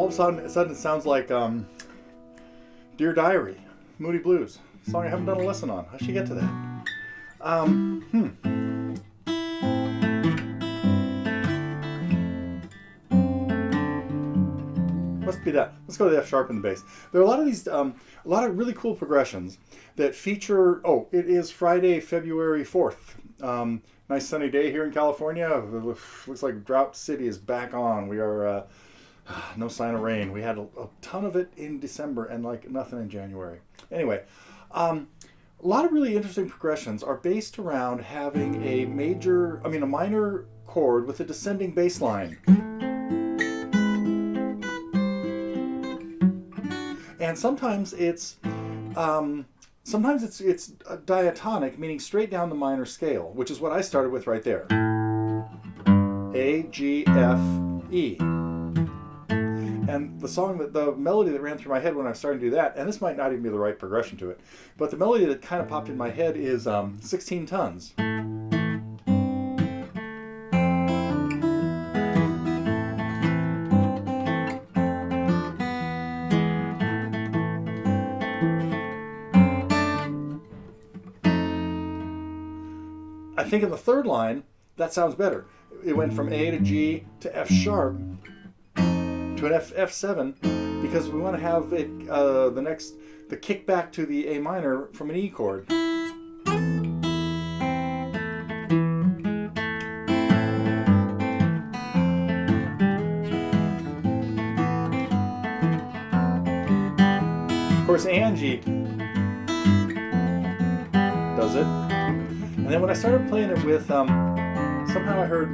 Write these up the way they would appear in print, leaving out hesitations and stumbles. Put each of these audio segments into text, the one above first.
all of a sudden it sounds like Dear Diary, Moody Blues, a song I haven't done a lesson on. I should get to that. Must be that. Let's go to the F sharp in the bass. There are a lot of these, a lot of really cool progressions that feature. Oh, it is Friday, February 4th. Nice sunny day here in California. Looks like Drought City is back on. We are no sign of rain. We had a ton of it in December and like nothing in January. Anyway, a lot of really interesting progressions are based around having a minor chord with a descending bass line. And sometimes it's diatonic, meaning straight down the minor scale, which is what I started with right there. A, G, F, E. And the melody that ran through my head when I was starting to do that, and this might not even be the right progression to it, but the melody that kind of popped in my head is 16 tons. I think in the third line, that sounds better. It went from A to G to F sharp to an F7 because we want to have it the kick back to the A minor from an E chord. Of course, Angie does it. And then when I started playing it with, somehow I heard,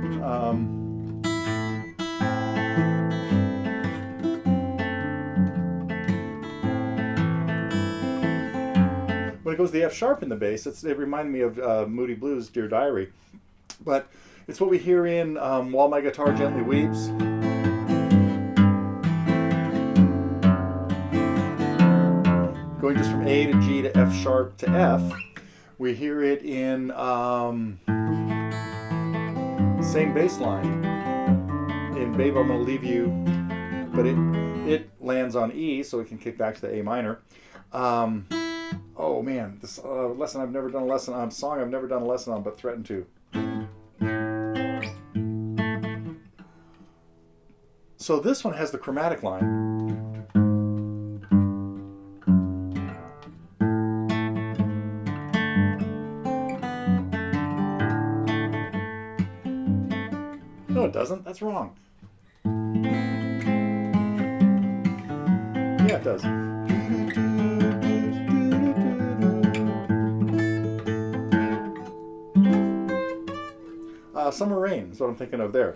when it goes to the F sharp in the bass, it reminded me of Moody Blues, Dear Diary. But it's what we hear in While My Guitar Gently Weeps. Going just from A to G to F sharp to F. We hear it in same bass line in Babe I'm Gonna Leave You, but it lands on E, so we can kick back to the A minor. Oh man, this lesson I've never done a lesson on, song I've never done a lesson on, but threatened to. So this one has the chromatic line. No, it doesn't. That's wrong. Yeah, it does. Summer Rain is what I'm thinking of there.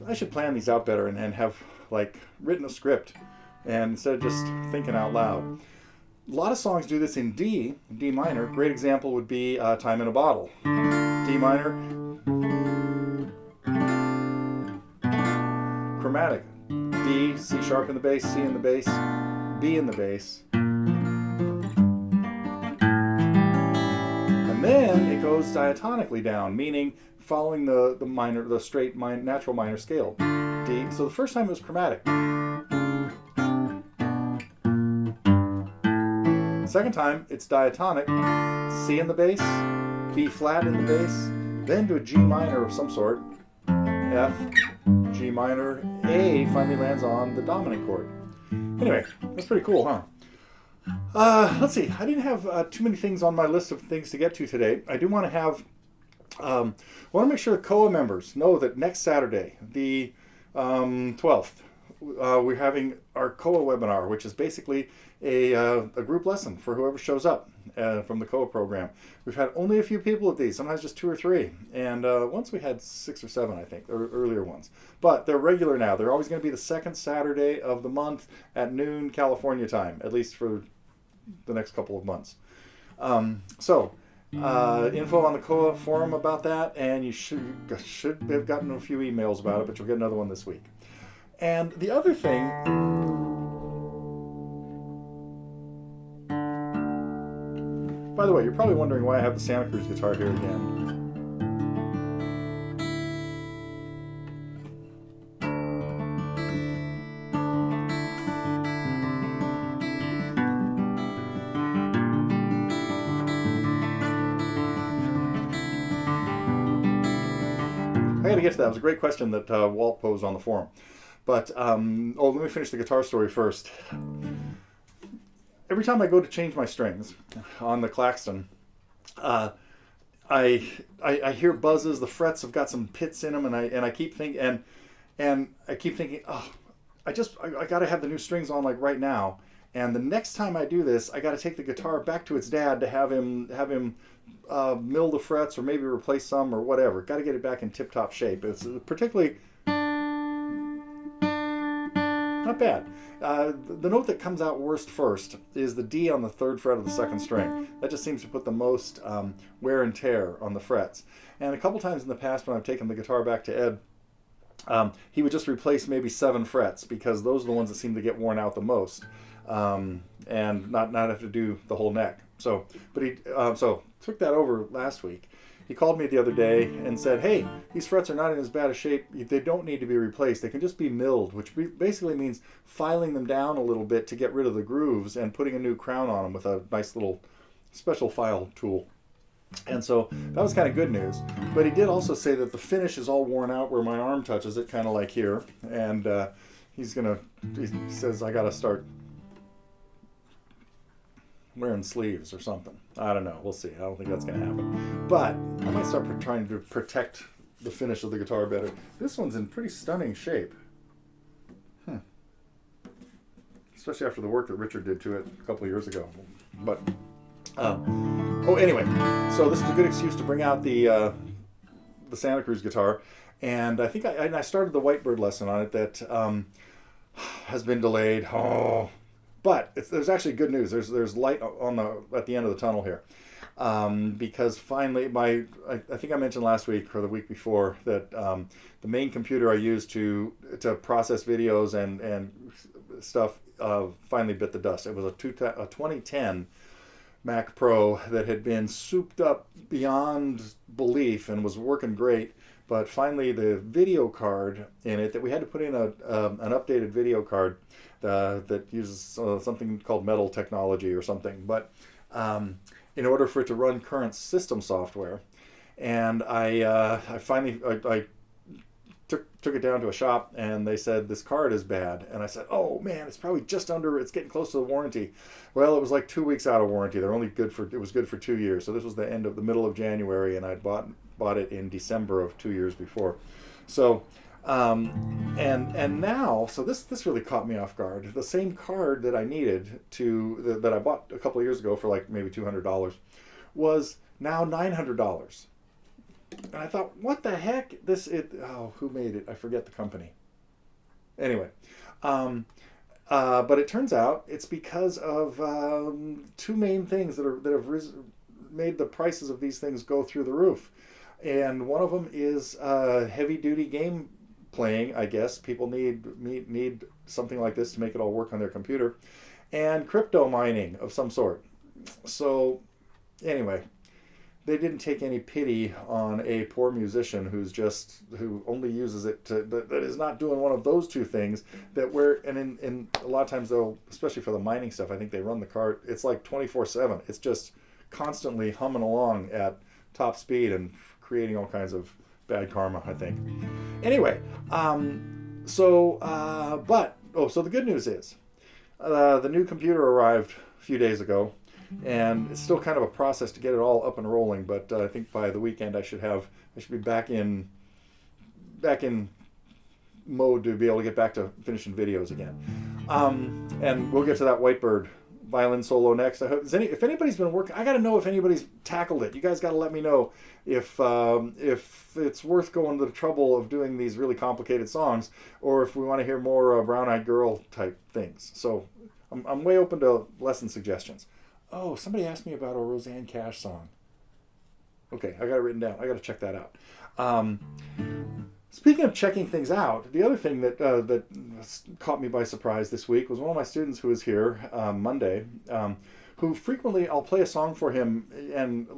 I should plan these out better and have like written a script and instead of just thinking out loud. A lot of songs do this in D minor. Great example would be Time in a Bottle. D minor. Chromatic. D, C sharp in the bass, C in the bass, B in the bass. And then it goes diatonically down, meaning following the straight natural minor scale. D. So the first time it was chromatic. Second time it's diatonic. C in the bass, B flat in the bass, then to a G minor of some sort. F, G minor, A finally lands on the dominant chord. Anyway, that's pretty cool, huh? Let's see. I didn't have too many things on my list of things to get to today. I do want to have, want to make sure the Koa members know that next Saturday, the 12th, we're having our Koa Webinar, which is basically a group lesson for whoever shows up from the Koa program. We've had only a few people at these, sometimes just 2 or 3. And once we had 6 or 7, I think, or earlier ones. But they're regular now. They're always going to be the second Saturday of the month at noon California time, at least for the next couple of months. Info on the Koa forum about that, and you should have gotten a few emails about it, but you'll get another one this week. And the other thing, by the way, you're probably wondering why I have the Santa Cruz guitar here again. get to that. It was a great question that Walt posed on the forum. But, let me finish the guitar story first. Every time I go to change my strings on the Claxton, I hear buzzes. The frets have got some pits in them, and I keep thinking, oh, I got to have the new strings on like right now. And the next time I do this, I got to take the guitar back to its dad to have him mill the frets or maybe replace some or whatever. Got to get it back in tip-top shape. It's particularly not bad. The note that comes out worst first is the D on the 3rd fret of the 2nd string. That just seems to put the most wear and tear on the frets. And a couple times in the past when I've taken the guitar back to Ed, he would just replace maybe 7 frets because those are the ones that seem to get worn out the most, and not have to do the whole neck. So, but he took that over last week. He called me the other day and said, hey, these frets are not in as bad a shape. They don't need to be replaced. They can just be milled, which basically means filing them down a little bit to get rid of the grooves and putting a new crown on them with a nice little special file tool. And so that was kind of good news. But he did also say that the finish is all worn out where my arm touches it, kind of like here. And he says I got to start wearing sleeves or something. I don't know. We'll see. I don't think that's going to happen. But I might start trying to protect the finish of the guitar better. This one's in pretty stunning shape. Especially after the work that Richard did to it a couple of years ago. But, anyway. So this is a good excuse to bring out the Santa Cruz guitar. And I think I started the Whitebird lesson on it that has been delayed. But there's actually good news. There's light at the end of the tunnel here, because finally I think I mentioned last week or the week before that the main computer I use to process videos and stuff finally bit the dust. It was a 2010 Mac Pro that had been souped up beyond belief and was working great. But finally, the video card in it that we had to put in an updated video card that uses something called metal technology or something. But in order for it to run current system software, and I finally took it down to a shop and they said this card is bad, and I said, oh man, it's probably it's getting close to the warranty. Well, it was like 2 weeks out of warranty. They're only it was good for 2 years. So this was the middle of January, and I'd bought it in December of 2 years before. So and now, so this really caught me off guard. The same card that I needed that I bought a couple of years ago for like maybe $200 was now $900. And I thought, what the heck? Who made it? I forget the company. Anyway, but it turns out it's because of two main things that have made the prices of these things go through the roof. And one of them is heavy-duty game playing. I guess people need something like this to make it all work on their computer, and crypto mining of some sort. So, anyway, they didn't take any pity on a poor musician who only uses it that is not doing one of those two things. In a lot of times though, especially for the mining stuff, I think they run the card. It's like 24/7. It's just constantly humming along at top speed and creating all kinds of bad karma, I think. Anyway, so the good news is the new computer arrived a few days ago, and it's still kind of a process to get it all up and rolling, but I think by the weekend I should be back in mode to be able to get back to finishing videos again. And we'll get to that Whitebird violin solo next. I hope if anybody's been working, I got to know if anybody's tackled it. You guys got to let me know if it's worth going to the trouble of doing these really complicated songs, or if we want to hear more Brown Eyed Girl type things. So I'm way open to lesson suggestions. Oh, somebody asked me about a Roseanne Cash song. Okay, I got it written down. I got to check that out. Speaking of checking things out, the other thing that caught me by surprise this week was one of my students who was here Monday, who frequently I'll play a song for him and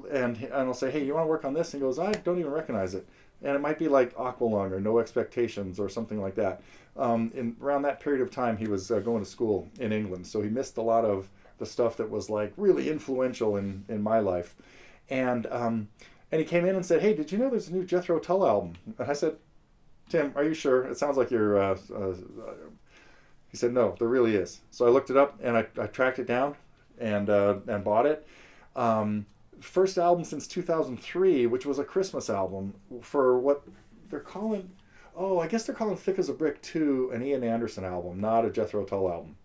I'll say, hey, you want to work on this? And he goes, I don't even recognize it. And it might be like Aqualung or No Expectations or something like that. Around that period of time, he was going to school in England, so he missed a lot of the stuff that was like really influential in my life. And he came in and said, hey, did you know there's a new Jethro Tull album? And I said, Tim, are you sure? It sounds like you're. He said, no, there really is. So I looked it up and I tracked it down and bought it. First album since 2003, which was a Christmas album for what they're calling. Oh, I guess they're calling Thick as a Brick 2 an Ian Anderson album, not a Jethro Tull album.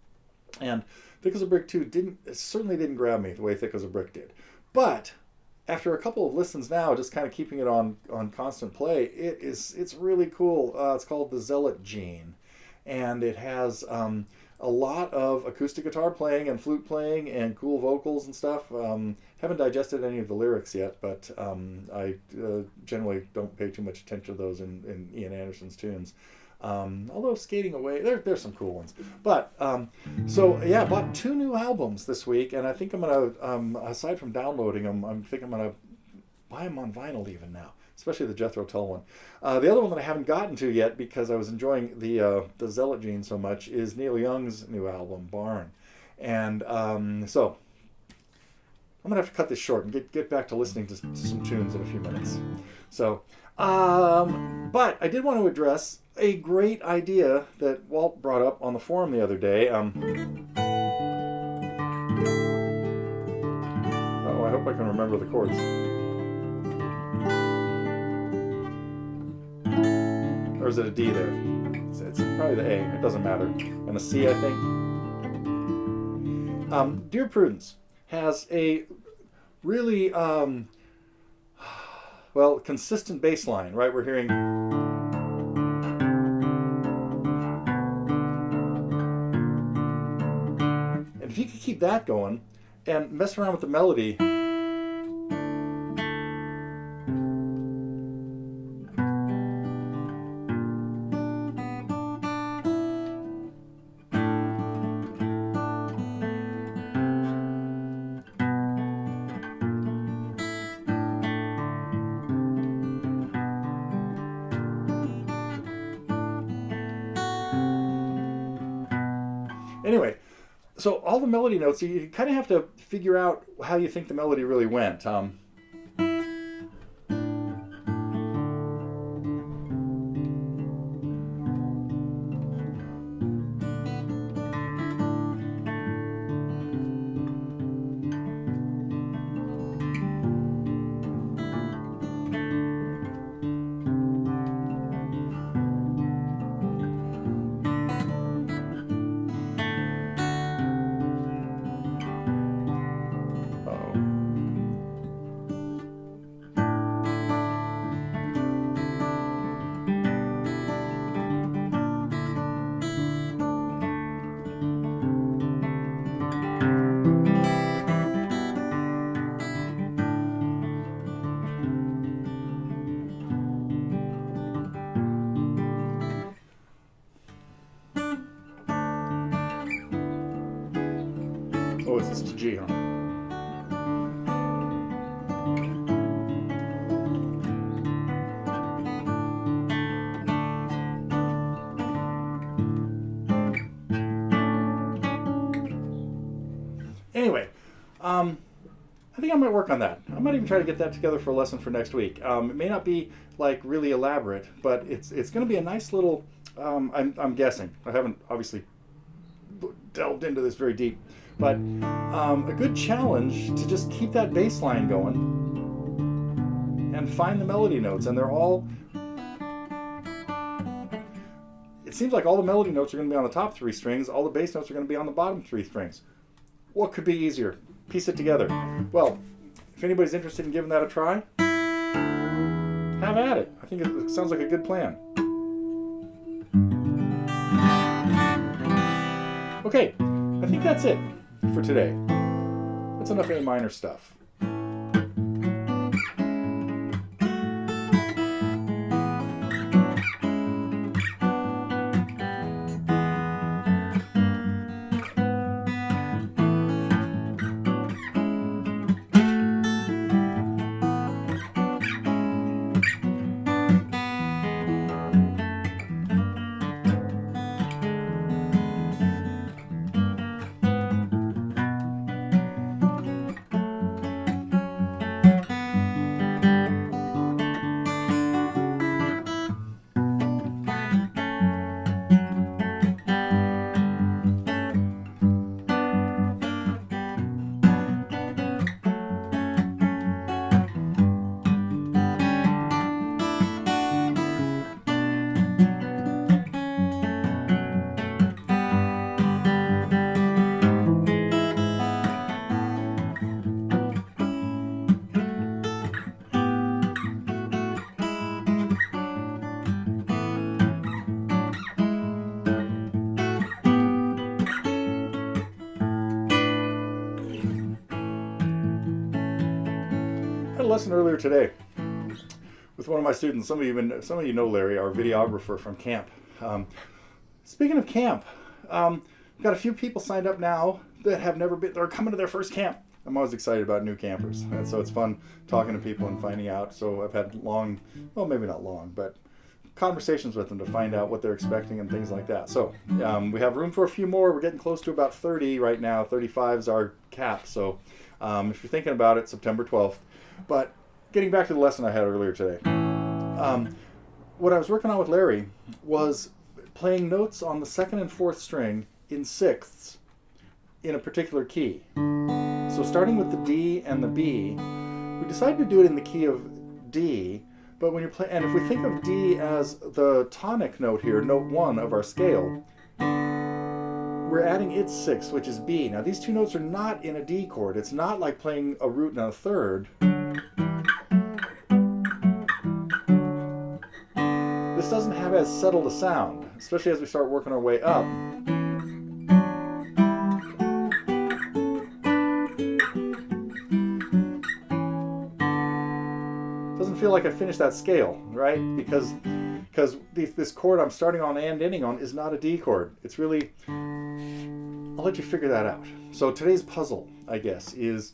And Thick as a Brick 2 certainly didn't grab me the way Thick as a Brick did. But after a couple of listens now, just kind of keeping it on constant play, it's really cool. It's called the Zealot Gene. And it has a lot of acoustic guitar playing and flute playing and cool vocals and stuff. Haven't digested any of the lyrics yet, but I generally don't pay too much attention to those in Ian Anderson's tunes. Although Skating Away, there's some cool ones. But, so yeah, bought 2 new albums this week, and I think I'm going to, aside from downloading them, I think I'm going to buy them on vinyl even now, especially the Jethro Tull one. The other one that I haven't gotten to yet because I was enjoying the Zealot Gene so much is Neil Young's new album, Barn. And so I'm going to have to cut this short and get back to listening to some tunes in a few minutes. So, but I did want to address a great idea that Walt brought up on the forum the other day. I hope I can remember the chords. Or is it a D there? It's probably the A. It doesn't matter. And a C, I think. Dear Prudence has a really, consistent bass line, right? We're hearing... And if you could keep that going and mess around with the melody... Anyway, so all the melody notes, you kind of have to figure out how you think the melody really went. Oh, it's just a G, huh? Anyway, I think I might work on that. I might even try to get that together for a lesson for next week. It may not be like really elaborate, but it's going to be a nice little. I'm guessing. I haven't obviously delved into this very deep, but a good challenge to just keep that bass line going and find the melody notes, and they're all. It seems like all the melody notes are going to be on the top 3 strings. All the bass notes are going to be on the bottom 3 strings. What could be easier? Piece it together. Well, if anybody's interested in giving that a try, have at it. I think it sounds like a good plan. Okay, I think that's it for today. That's enough A minor stuff. lesson earlier today with one of my students. Some of you know Larry, our videographer from camp. Speaking of camp, we've got a few people signed up now that have never been. They're coming to their first camp. I'm always excited about new campers, and so it's fun talking to people and finding out. So I've had maybe not long, but conversations with them to find out what they're expecting and things like that. So we have room for a few more. We're getting close to about 30 right now. 35 is our cap. So if you're thinking about it, September 12th. But getting back to the lesson I had earlier today, what I was working on with Larry was playing notes on the second and fourth string in sixths in a particular key. So starting with the D and the B, we decided to do it in the key of D, but when you're playing, and if we think of D as the tonic note here, note 1 of our scale, we're adding its sixth, which is B. Now these two notes are not in a D chord. It's not like playing a root and a third. This doesn't have as settled a sound, especially as we start working our way up. Doesn't feel like I finished that scale, right? Because this chord I'm starting on and ending on is not a D chord. It's really, I'll let you figure that out. So today's puzzle, I guess, is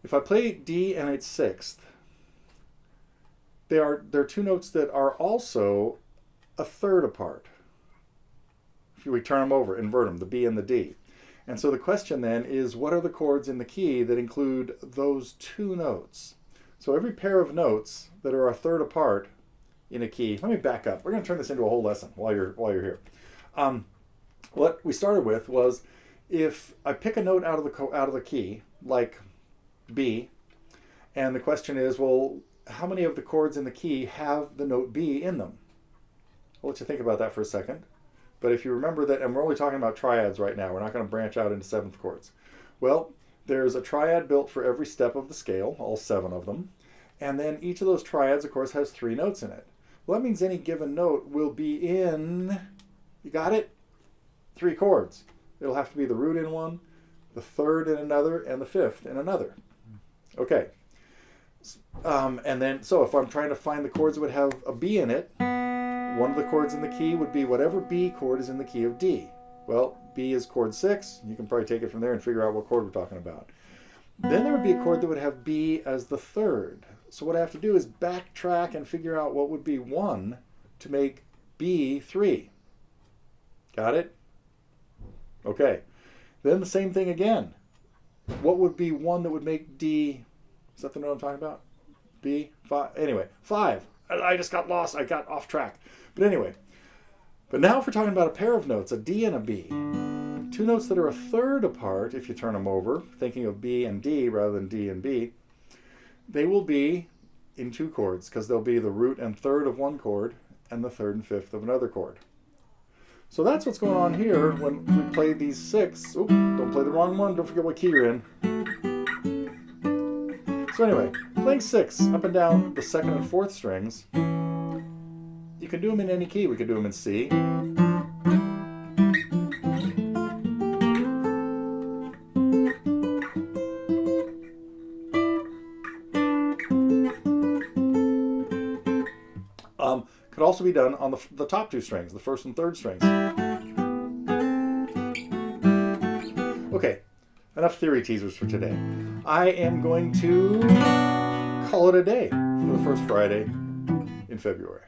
if I play D and its sixth, there are two notes that are also a third apart. If we turn them over, invert them, the B and the D. And so the question then is, what are the chords in the key that include those two notes? So every pair of notes that are a third apart in a key, let me back up. We're going to turn this into a whole lesson while you're here. What we started with was, if I pick a note out of the key, like B, and the question is, well, how many of the chords in the key have the note B in them? I'll let you think about that for a second. But if you remember that, and we're only talking about triads right now, we're not going to branch out into seventh chords. Well, there's a triad built for every step of the scale, all 7 of them. And then each of those triads, of course, has 3 notes in it. Well, that means any given note will be in, you got it? 3 chords. It'll have to be the root in one, the third in another, and the fifth in another. Okay. And then, so if I'm trying to find the chords that would have a B in it, one of the chords in the key would be whatever B chord is in the key of D. Well, B is chord 6. You can probably take it from there and figure out what chord we're talking about. Then there would be a chord that would have B as the third. So what I have to do is backtrack and figure out what would be 1 to make B 3. Got it? Okay. Then the same thing again. What would be 1 that would make D, is that the note I'm talking about? B, 5, anyway, 5. I just got lost, I got off track. But anyway, but now if we're talking about a pair of notes, a D and a B, 2 notes that are a third apart, if you turn them over, thinking of B and D rather than D and B, they will be in 2 chords, because they'll be the root and third of one chord and the third and fifth of another chord. So that's what's going on here when we play these 6. Oop, don't play the wrong one, don't forget what key you're in. So anyway, playing 6 up and down the second and fourth strings, you can do them in any key. We could do them in C. Could also be done on the top 2 strings, the first and third strings. Okay, enough theory teasers for today. I am going to call it a day for the first Friday in February.